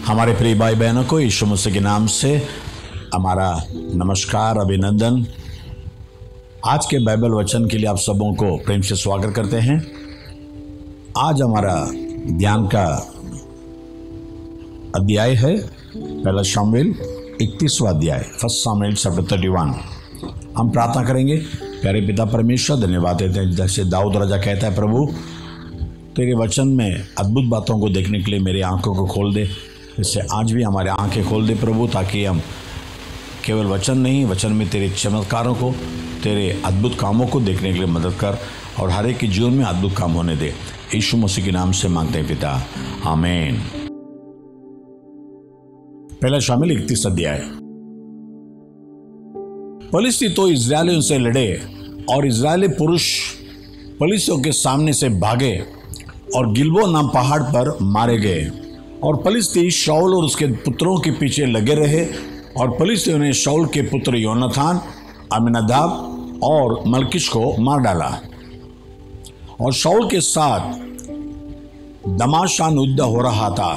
हमारे प्रिय भाई बहनों को यीशु मसीह के नाम से हमारा नमस्कार, अभिनंदन। आज के बाइबल वचन के लिए आप सबों को प्रेम से स्वागत करते हैं। आज हमारा ध्यान का अध्याय है पहला शमूएल 31वां अध्याय, फर्स्ट शमूएल चैप्टर 31। हम प्रार्थना करेंगे। प्यारे पिता परमेश्वर, धन्यवाद देते हैं जैसे दाऊद राजा कहता है, प्रभु तेरे वचन में अद्भुत बातों को देखने के लिए मेरी आंखों को खोल दे। इससे आज भी हमारे आंखें खोल दे प्रभु, ताकि हम केवल वचन नहीं, वचन में तेरे चमत्कारों को, तेरे अद्भुत कामों को देखने के लिए मदद कर और हर एक के जीवन में अद्भुत काम होने दे। यीशु मसीह के नाम से मांगते हैं पिता, आमीन। पहला शमूएल 31 अध्याय। फलिस्ती तो इस्राएलियों से लड़े और इस्राएली पुरुष फलिस्तियों के सामने से भागे और गिलबो नाम पहाड़ पर मारे गए। और फलिस्ती शाऊल और उसके पुत्रों के पीछे लगे रहे। और फलिस्तियों ने शाऊल के पुत्र योनातान, अम्मीनादाब और मलकीश को मार डाला। और शाऊल के साथ दमाशान युद्ध हो रहा था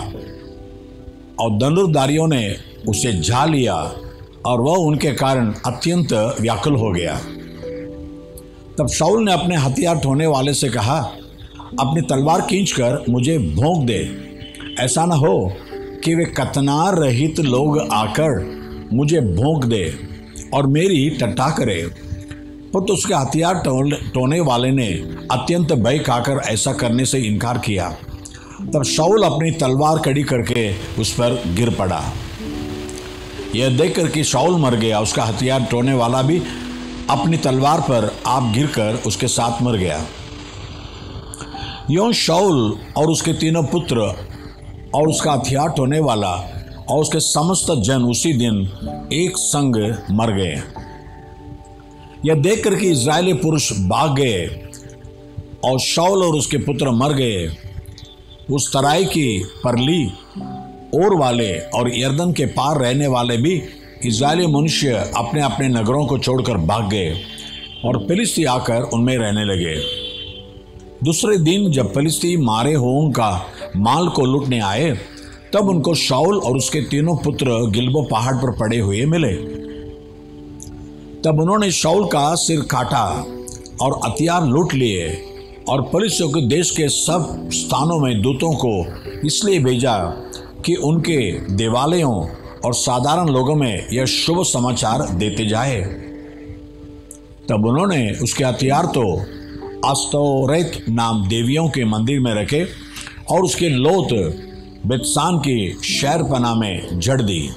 और धनुर्धारियों ने उसे झा लिया और वह उनके कारण अत्यंत व्याकुल हो गया। तब शाऊल ने अपने हथियार ढोने वाले से कहा, अपनी तलवार खींचकर मुझे भोंक दे, ऐसा न हो कि वे कतनार रहित लोग आकर मुझे भोंक दे और मेरी टट्टा करे। पर तो उसके हथियार ढोने वाले ने अत्यंत भय खाकर ऐसा करने से इनकार किया। तब शाऊल अपनी तलवार कड़ी करके उस पर गिर पड़ा। यह देखकर कि शाऊल मर गया, उसका हथियार ढोने वाला भी अपनी तलवार पर आप गिरकर उसके साथ मर गया। यूं शाऊल और उसके तीनों पुत्र और उसका हथियार ढोने वाला और उसके समस्त जन उसी दिन एक संग मर गए। यह देखकर कि इस्राएली पुरुष भाग गए और शाऊल और उसके पुत्र मर गए, उस तराई की परली ओर वाले और यरदन के पार रहने वाले भी इस्राएली मनुष्य अपने अपने नगरों को छोड़कर भाग गए और फिलिस्ती आकर उनमें रहने लगे। दूसरे दिन जब फिलिस्ती मारे हुओं का माल को लूटने आए, तब उनको शाऊल और उसके तीनों पुत्र गिलबो पहाड़ पर पड़े हुए मिले। तब उन्होंने शाऊल का सिर काटा और हथियार लूट लिए और फिलिस्तियों के देश के सब स्थानों में दूतों को इसलिए भेजा कि उनके देवालयों और साधारण लोगों में यह शुभ समाचार देते जाए। तब उन्होंने उसके हथियार तो अस्तोरेत नाम देवियों के मंदिर में रखे और उसके लोथ बेतसान की शहरपना में जड़ दी।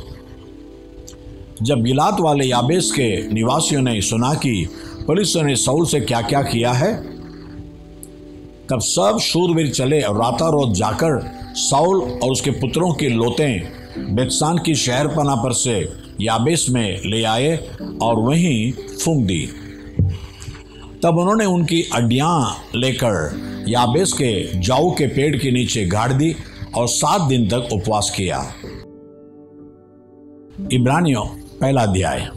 जब गिलाद वाले याबेस के निवासियों ने सुना कि फिलिस्तियों ने शाऊल से क्या क्या किया है, तब सब शूरवीर चले और रातारोत जाकर शाऊल और उसके पुत्रों की लोतें बेतसान की शहरपना पर से याबेस में ले आए और वहीं फूंक दी। तब उन्होंने उनकी अड्डियां लेकर याबेस के जाऊ के पेड़ के नीचे गाड़ दी और 7 दिन तक उपवास किया। इब्रानियों पहला अध्याय।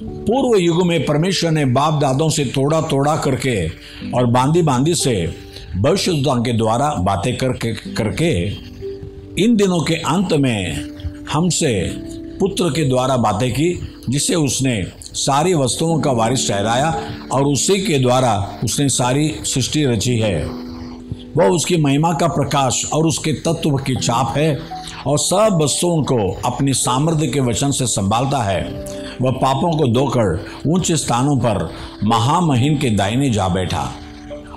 पूर्व युग में परमेश्वर ने बाप दादों से तोड़ा तोड़ा करके और बांदी बांदी से भविष्यद्वक्ताओं के द्वारा बातें करके इन दिनों के अंत में हमसे पुत्र के द्वारा बातें की, जिसे उसने सारी वस्तुओं का वारिस ठहराया और उसी के द्वारा उसने सारी सृष्टि रची है। वह उसकी महिमा का प्रकाश और उसके तत्व की छाप है और सब वस्तुओं को अपनी सामर्थ्य के वचन से संभालता है। वह पापों को धोकर ऊंचे स्थानों पर महामहिम के दाहिने जा बैठा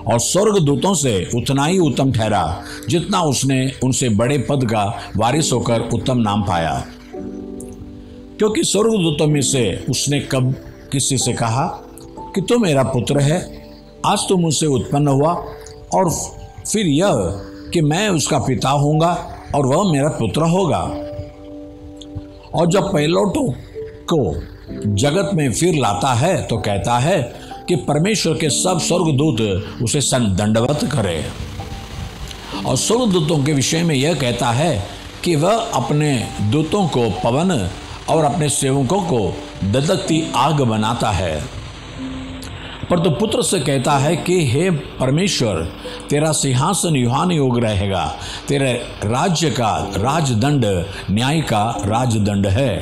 और स्वर्गदूतों से उतना ही उत्तम ठहरा जितना उसने उनसे बड़े पद का वारिस होकर उत्तम नाम पाया। क्योंकि स्वर्गदूतों में से उसने कब किसी से कहा कि तू मेरा पुत्र है, आज तू मुझसे उत्पन्न हुआ, और फिर यह कि मैं उसका पिता होऊंगा और वह मेरा पुत्र होगा। और जब पहिलौठों को जगत में फिर लाता है तो कहता है कि परमेश्वर के सब स्वर्गदूत उसे दंडवत करे। और स्वर्गदूतों के विषय में यह कहता है कि वह अपने दूतों को पवन और अपने सेवकों को ददकती आग बनाता है। पर तो पुत्र से कहता है कि हे परमेश्वर, तेरा सिंहासन युहान युग रहेगा, तेरे राज्य का राजदंड न्याय का राजदंड है।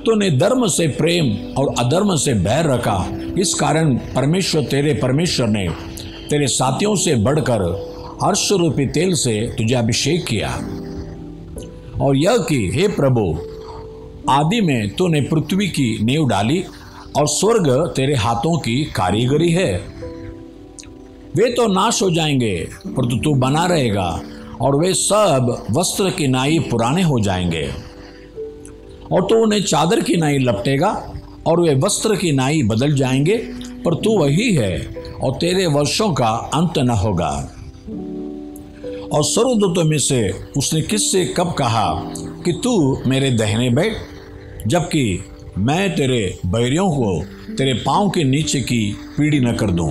तूने धर्म से प्रेम और अधर्म से बैर रखा, इस कारण परमेश्वर ने तेरे साथियों से बढ़कर हर्ष रूपी तेल से तुझे अभिषेक किया। और यह कि हे प्रभु, आदि में तूने पृथ्वी की नींव डाली और स्वर्ग तेरे हाथों की कारीगरी है। वे तो नाश हो जाएंगे, परंतु तू बना रहेगा, और वे सब वस्त्र की नाई पुराने हो जाएंगे। और तू उन्हें चादर की नाई लपटेगा, और वे वस्त्र की नाई बदल जाएंगे, पर तू वही है, और तेरे वर्षों का अंत न होगा। और सर्वदूतों में से उसने किससे कब कहा कि तू मेरे दाहिने बैठ, जबकि मैं तेरे बैरियों को तेरे पांव के नीचे की पीढ़ी न कर दूं?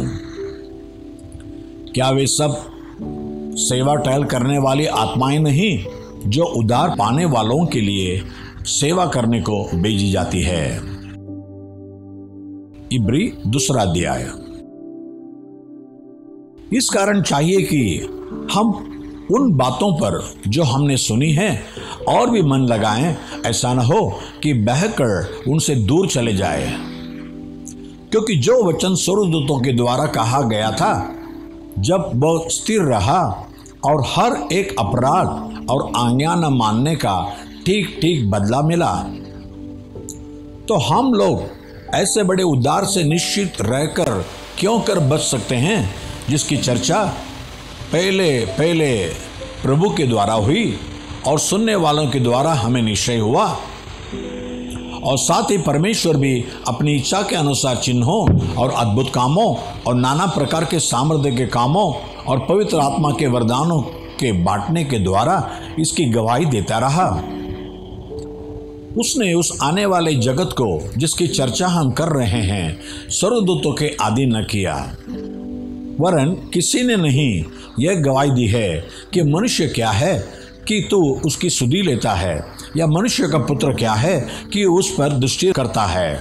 क्या वे सब सेवा टहल करने वाली आत्माएं नहीं, जो उद्धार पाने वालों के लिए सेवा करने को भेजी जाती है? इब्री 2 अध्याय। इस कारण चाहिए कि हम उन बातों पर जो हमने सुनी है और भी मन लगाएं, ऐसा न हो कि बहकर उनसे दूर चले जाए। क्योंकि जो वचन स्वर्गदूतों के द्वारा कहा गया था, जब वह स्थिर रहा और हर एक अपराध और आज्ञा न मानने का ठीक ठीक बदला मिला, तो हम लोग ऐसे बड़े उद्धार से निश्चित रहकर क्यों कर बच सकते हैं, जिसकी चर्चा पहले प्रभु के द्वारा हुई और सुनने वालों के द्वारा हमें निश्चय हुआ। और साथ ही परमेश्वर भी अपनी इच्छा के अनुसार चिन्हों और अद्भुत कामों और नाना प्रकार के सामर्थ्य के कामों और पवित्र आत्मा के वरदानों के बांटने के द्वारा इसकी गवाही देता रहा। उसने उस आने वाले जगत को, जिसकी चर्चा हम कर रहे हैं, स्वर्गदूतों के अधीन न किया, वरन किसी ने नहीं यह गवाही दी है कि मनुष्य क्या है कि तू उसकी सुधि लेता है, या मनुष्य का पुत्र क्या है कि उस पर दृष्टि करता है।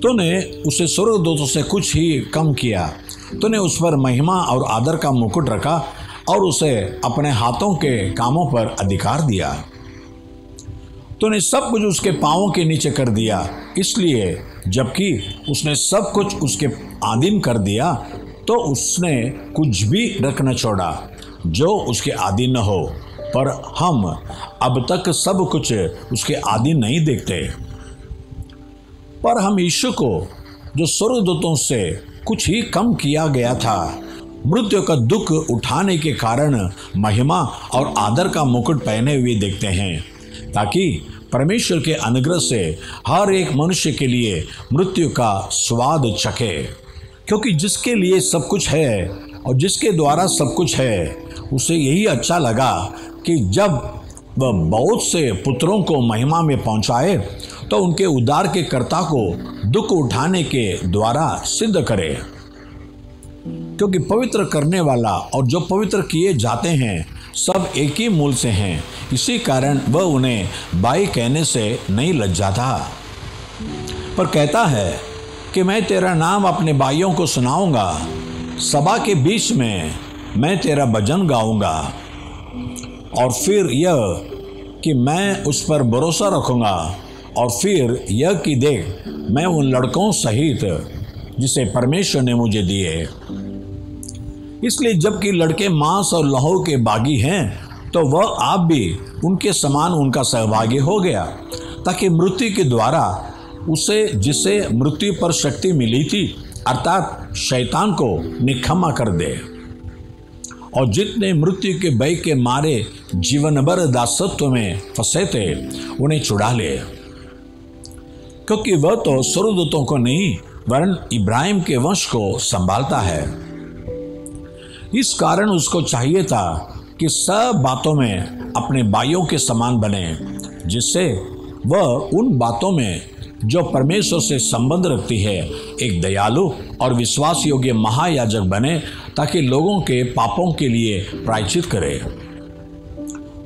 तूने उसे स्वर्गदूतों से कुछ ही कम किया। तूने उस पर महिमा और आदर का मुकुट रखा और उसे अपने हाथों के कामों पर अधिकार दिया। तूने सब कुछ उसके पांवों के नीचे कर दिया। इसलिए जबकि उसने सब कुछ उसके अधीन कर दिया, तो उसने कुछ भी रख न छोड़ा जो उसके अधीन न हो। पर हम अब तक सब कुछ उसके अधीन नहीं देखते। पर हम यीशु को, जो स्वर्गदूतों से कुछ ही कम किया गया था, मृत्यु का दुख उठाने के कारण महिमा और आदर का मुकुट पहने हुए देखते हैं, ताकि परमेश्वर के अनुग्रह से हर एक मनुष्य के लिए मृत्यु का स्वाद चखे। क्योंकि जिसके लिए सब कुछ है और जिसके द्वारा सब कुछ है, उसे यही अच्छा लगा कि जब वह बहुत से पुत्रों को महिमा में पहुंचाए, तो उनके उद्धार के कर्ता को दुख उठाने के द्वारा सिद्ध करे। क्योंकि पवित्र करने वाला और जो पवित्र किए जाते हैं सब एक ही मूल से हैं, इसी कारण वह उन्हें भाई कहने से नहीं लज्जाता, पर कहता है कि मैं तेरा नाम अपने भाइयों को सुनाऊंगा, सभा के बीच में मैं तेरा भजन गाऊंगा। और फिर यह कि मैं उस पर भरोसा रखूंगा, और फिर यह कि देख, मैं उन लड़कों सहित जिसे परमेश्वर ने मुझे दिए। इसलिए जबकि लड़के मांस और लहू के बागी हैं, तो वह आप भी उनके समान उनका सहभागी हो गया, ताकि मृत्यु के द्वारा उसे, जिसे मृत्यु पर शक्ति मिली थी, अर्थात शैतान को निकम्मा कर दे, और जितने मृत्यु के भय के मारे जीवन भर दासत्व में फंसे थे, उन्हें छुड़ा ले। क्योंकि वह तो स्वर्गदूतों को नहीं, वरन इब्राहिम के वंश को संभालता है। इस कारण उसको चाहिए था कि सब बातों में अपने भाइयों के समान बने, जिससे वह उन बातों में जो परमेश्वर से संबंध रखती है एक दयालु और विश्वास योग्य महायाजक बने, ताकि लोगों के पापों के लिए प्रायश्चित करे।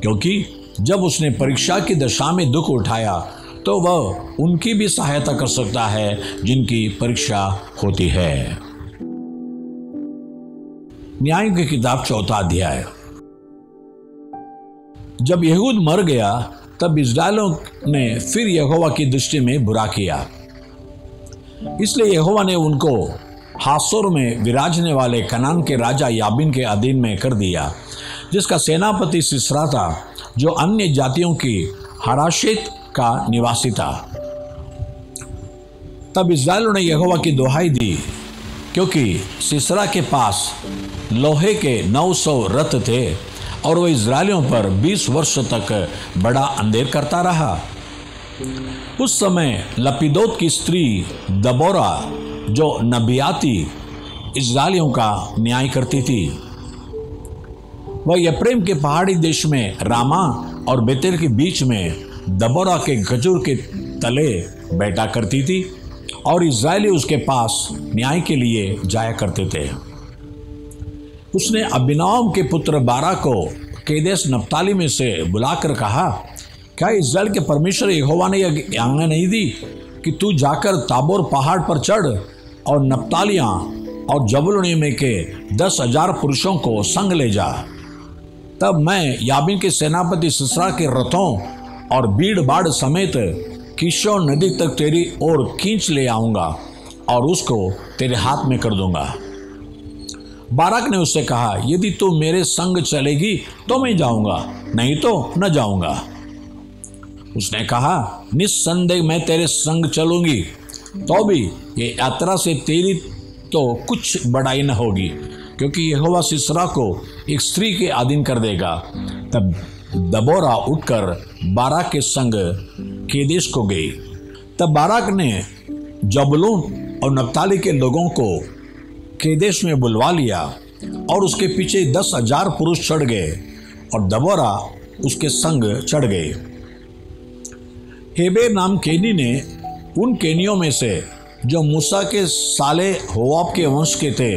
क्योंकि जब उसने परीक्षा की दशा में दुख उठाया, तो वह उनकी भी सहायता कर सकता है जिनकी परीक्षा होती है। न्याय की किताब 4वां अध्याय। जब यहूद मर गया तब इस्राएलियों ने फिर यहोवा की दृष्टि में बुरा किया, इसलिए यहोवा ने उनको हासोर में विराजने वाले कनान के राजा याबीन के अधीन में कर दिया, जिसका सेनापति सिसरा था, जो अन्य जातियों की हराशेत का निवासी था। तब इस्राएलियों ने यहोवा की दुहाई दी, क्योंकि सिसरा के पास लोहे के 900 रथ थे और वह इस्राएलियों पर 20 वर्ष तक बड़ा अंधेर करता रहा। उस समय लपीदोत की स्त्री दबोरा, जो नबियाती इस्राएलियों का न्याय करती थी, वह यप्रेम के पहाड़ी देश में रामा और बेतेल के बीच में दबोरा के खजूर के तले बैठा करती थी और इस्राएली उसके पास न्याय के लिए जाया करते थे। उसने अबीनोअम के पुत्र बारा को केदेश नप्ताली में से बुलाकर कहा, क्या इस्राएल के परमेश्वर यहोवा ने यह आज्ञा नहीं दी कि तू जाकर ताबोर पहाड़ पर चढ़ और नप्तालियां और जबूलूनी में के 10,000 पुरुषों को संग ले जा। तब मैं याबीन के सेनापति सिसरा के रथों और भीड़ बाड़ समेत किशोर नदी तक तेरी ओर खींच ले आऊंगा और उसको तेरे हाथ में कर दूंगा। बाराक ने उससे कहा, यदि तू मेरे संग चलेगी तो मैं जाऊंगा, नहीं तो न जाऊंगा। उसने कहा, निस्संदेह मैं तेरे संग चलूंगी, तो भी ये यात्रा से तेरी तो कुछ बड़ाई न होगी, क्योंकि यहोवा सिसरा को एक स्त्री के अधीन कर देगा। तब दबोरा उठकर बाराक के संग केदेश को गई। तब बाराक ने जबूलून और नप्ताली के लोगों को केदेश में बुलवा लिया और उसके पीछे 10,000 पुरुष चढ़ गए और दबोरा उसके संग चढ़ गए। हेबेर नाम केनी ने उन केनियों में से जो मूसा के साले होवाब के वंश के थे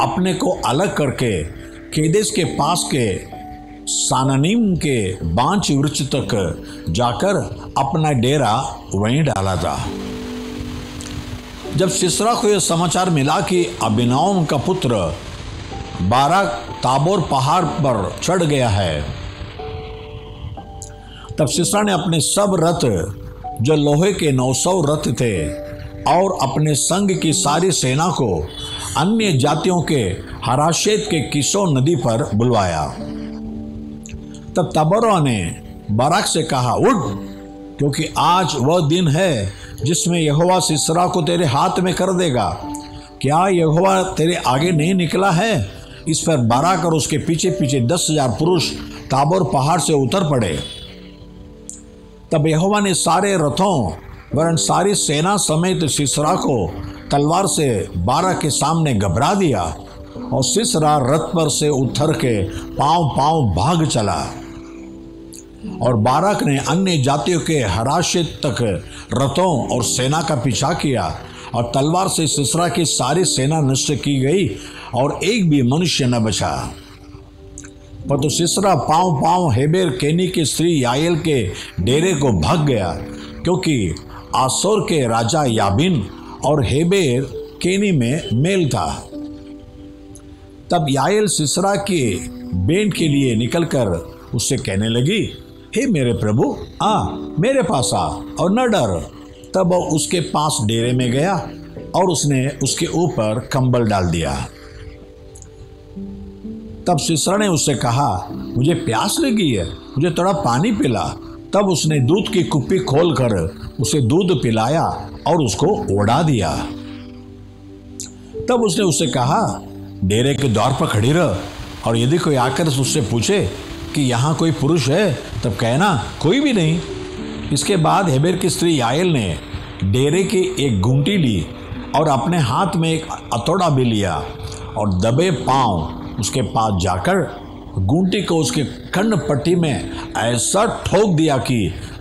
अपने को अलग करके केदेश के पास के साननीम के बांच वृक्ष तक जाकर अपना डेरा वहीं डाला था। जब सिसरा को यह समाचार मिला कि अबीनोअम का पुत्र बाराक ताबोर पहाड़ पर चढ़ गया है, तब सिसरा ने अपने सब रथ जो लोहे के 900 रथ थे और अपने संग की सारी सेना को अन्य जातियों के हराशेत के किशोर नदी पर बुलवाया। तब तबोरा ने बाराक से कहा, उठ, क्योंकि आज वह दिन है जिसमें यहोवा सिसरा को तेरे हाथ में कर देगा। क्या यहोवा तेरे आगे नहीं निकला है? इस पर बाराक और उसके पीछे पीछे 10,000 पुरुष ताबोर पहाड़ से उतर पड़े। तब यहोवा ने सारे रथों वरन सारी सेना समेत सिसरा को तलवार से बाराक के सामने घबरा दिया और सिसरा रथ पर से उतर के पांव पांव भाग चला। और बाराक ने अन्य जातियों के हराशेत तक रथों और सेना का पीछा किया और तलवार से सिसरा की सारी सेना नष्ट की गई और एक भी मनुष्य न बचा। पर तो सिसरा पांव पांव हेबेर केनी की स्त्री याएल के डेरे को भाग गया, क्योंकि आसोर के राजा याबीन और हेबेर केनी में मेल था। तब याएल सिसरा के बेंट के लिए निकलकर उससे कहने लगी, हे मेरे प्रभु, आ मेरे पास आ और न डर। तब वह उसके पास डेरे में गया और उसने उसके ऊपर कंबल डाल दिया। तब सिसरा ने उससे कहा, मुझे प्यास लगी है, मुझे थोड़ा पानी पिला। तब उसने दूध की कुप्पी खोलकर उसे दूध पिलाया और उसको ओढ़ा दिया। तब उसने उससे कहा, डेरे के द्वार पर खड़ी रह, और यदि कोई आकर उससे पूछे कि यहाँ कोई पुरुष है, तब कहना, कोई भी नहीं। इसके बाद हेबेर की स्त्री याएल ने डेरे की एक घूंटी ली और अपने हाथ में एक हथौड़ा भी लिया और दबे पांव उसके पास जाकर घूंटी को उसके खंड पट्टी में ऐसा ठोक दिया कि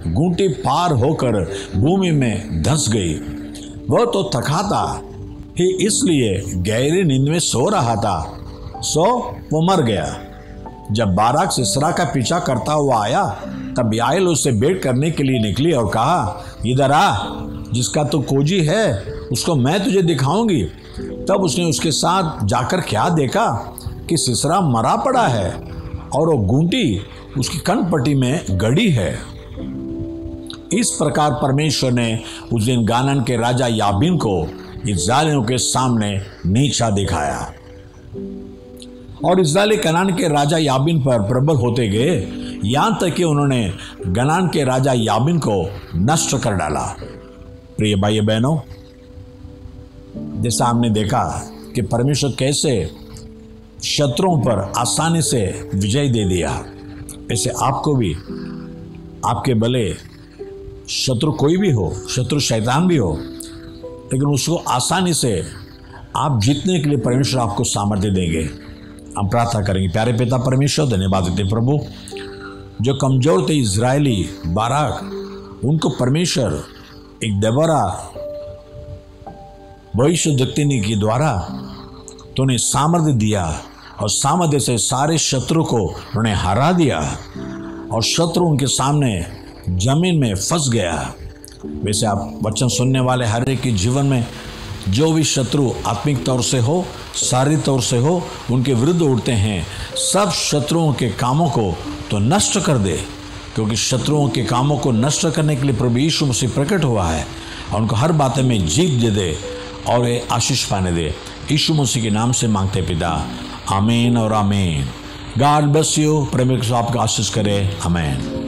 घूंटी पार होकर भूमि में धंस गई। वह तो थका था ही, इसलिए गहरी नींद में सो रहा था, सो वो मर गया। जब बाराक सिसरा का पीछा करता हुआ आया तब याएल उससे भेंट करने के लिए निकली और कहा, इधर आ, जिसका तू खोजी है उसको मैं तुझे दिखाऊंगी। तब उसने उसके साथ जाकर क्या देखा कि सिसरा मरा पड़ा है और वो गूंटी उसकी कनपट्टी में गड़ी है। इस प्रकार परमेश्वर ने उस दिन गानान के राजा याबीन को इस्राएलियों के सामने नीचा दिखाया और इस्राएली कनान के राजा याबीन पर प्रबल होते गए, यहां तक कि उन्होंने गनान के राजा याबीन को नष्ट कर डाला। प्रिय भाई बहनों, जैसा हमने देखा कि परमेश्वर कैसे शत्रुओं पर आसानी से विजय दे दिया, ऐसे आपको भी आपके भले शत्रु कोई भी हो, शत्रु शैतान भी हो, लेकिन उसको आसानी से आप जीतने के लिए परमेश्वर आपको सामर्थ्य देंगे। हम प्रार्थना करेंगे। प्यारे पिता परमेश्वर, धन्यवाद देते प्रभु, जो कमजोर थे इजरायली बाराक, उनको परमेश्वर एक देबोरा भविष्यद्वक्तिनी के द्वारा तो उन्हें सामर्थ्य दिया और सामर्थ्य से सारे शत्रु को उन्होंने हरा दिया और शत्रु उनके सामने जमीन में फंस गया। वैसे आप वचन सुनने वाले हर एक के जीवन में जो भी शत्रु आत्मिक तौर से हो, शारीरिक तौर से हो, उनके विरुद्ध उठते हैं, सब शत्रुओं के कामों को तो नष्ट कर दे, क्योंकि शत्रुओं के कामों को नष्ट करने के लिए प्रभु यीशु मसीह प्रकट हुआ है और उनको हर बातें में जीत दे दे और ये आशीष पाने दे। यीशु मसीह के नाम से मांगते पिता, आमीन और आमीन। God bless you. परमेश्वर आपका आशीष करे। आमीन।